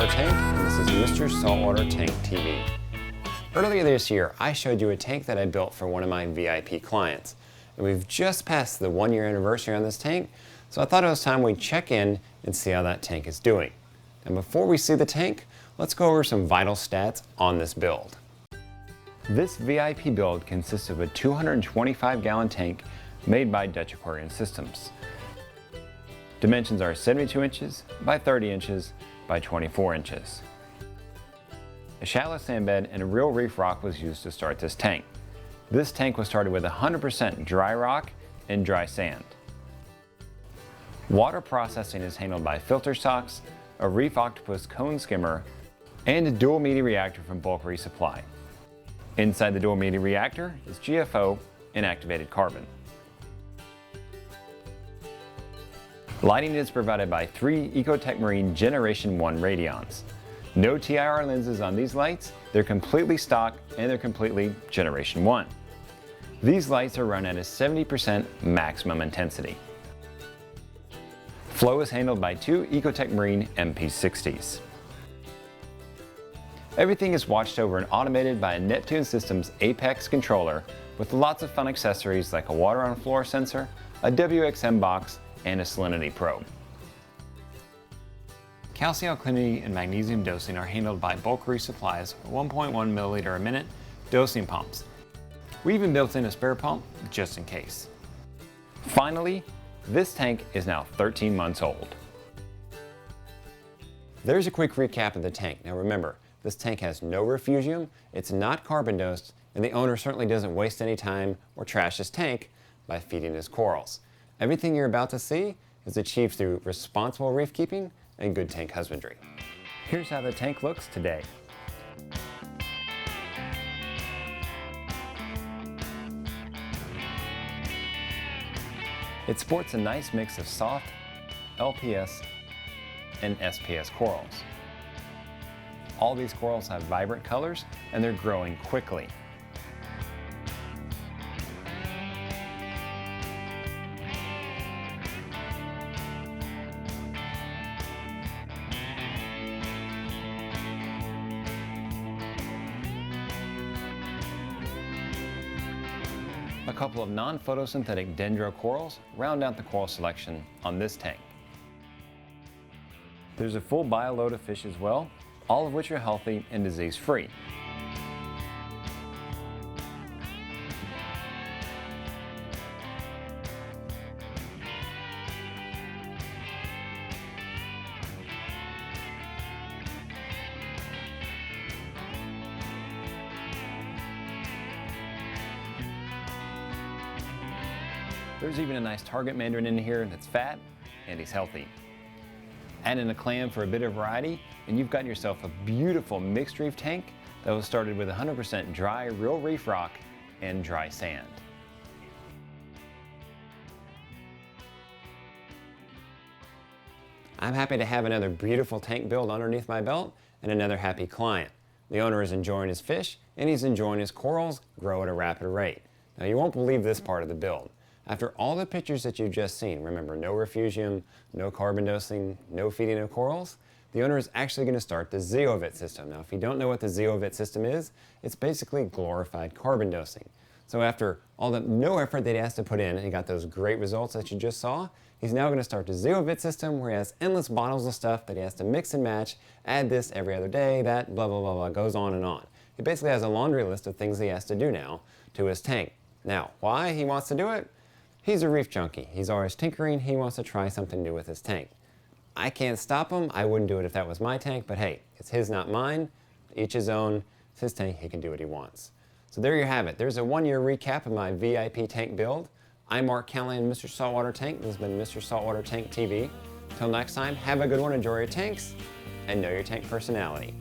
Saltwater Tank, and this is Mr. Saltwater Tank TV. Earlier this year, I showed you a tank that I built for one of my VIP clients. And we've just passed the 1-year anniversary on this tank, so I thought it was time we check in and see how that tank is doing. And before we see the tank, let's go over some vital stats on this build. This VIP build consists of a 225-gallon tank made by Dutch Aquarium Systems. Dimensions are 72 inches by 30 inches by 24 inches. A shallow sand bed and a real reef rock was used to start this tank. This tank was started with 100% dry rock and dry sand. Water processing is handled by filter stocks, a reef octopus cone skimmer, and a dual media reactor from Bulk Resupply. Inside the dual media reactor is GFO and activated carbon. Lighting is provided by 3 Ecotech Marine Generation 1 Radions. No TIR lenses on these lights, they're completely stock and they're completely Generation 1. These lights are run at a 70% maximum intensity. Flow is handled by 2 Ecotech Marine MP60s. Everything is watched over and automated by a Neptune Systems Apex controller with lots of fun accessories like a water on floor sensor, a WXM box, and a salinity probe. Calcium alkalinity and magnesium dosing are handled by Bulk Resupply's 1.1 milliliter a minute dosing pumps. We even built in a spare pump just in case. Finally, this tank is now 13 months old. There's a quick recap of the tank. Now remember, this tank has no refugium, it's not carbon dosed, and the owner certainly doesn't waste any time or trash his tank by feeding his corals. Everything you're about to see is achieved through responsible reef keeping and good tank husbandry. Here's how the tank looks today. It sports a nice mix of soft, LPS, and SPS corals. All these corals have vibrant colors and they're growing quickly. A couple of non-photosynthetic dendro corals round out the coral selection on this tank. There's a full bio load of fish as well, all of which are healthy and disease-free. There's even a nice target mandarin in here that's fat and he's healthy. Add in a clam for a bit of variety and you've got yourself a beautiful mixed reef tank that was started with 100% dry real reef rock and dry sand. I'm happy to have another beautiful tank build underneath my belt and another happy client. The owner is enjoying his fish and he's enjoying his corals grow at a rapid rate. Now you won't believe this part of the build. After all the pictures that you've just seen, remember no refugium, no carbon dosing, no feeding of corals, the owner is actually going to start the ZeoVit system. Now if you don't know what the ZeoVit system is, it's basically glorified carbon dosing. So after all the no effort that he has to put in and he got those great results that you just saw, he's now going to start the ZeoVit system where he has endless bottles of stuff that he has to mix and match, add this every other day, that blah blah blah blah, goes on and on. He basically has a laundry list of things he has to do now to his tank. Now why he wants to do it? He's a reef junkie. He's always tinkering. He wants to try something new with his tank. I can't stop him. I wouldn't do it if that was my tank, but hey, it's his, not mine. Each his own. It's his tank. He can do what he wants. So there you have it. There's a 1-year recap of my VIP tank build. I'm Mark Callahan, Mr. Saltwater Tank. This has been Mr. Saltwater Tank TV. Till next time, have a good one, enjoy your tanks, and know your tank personality.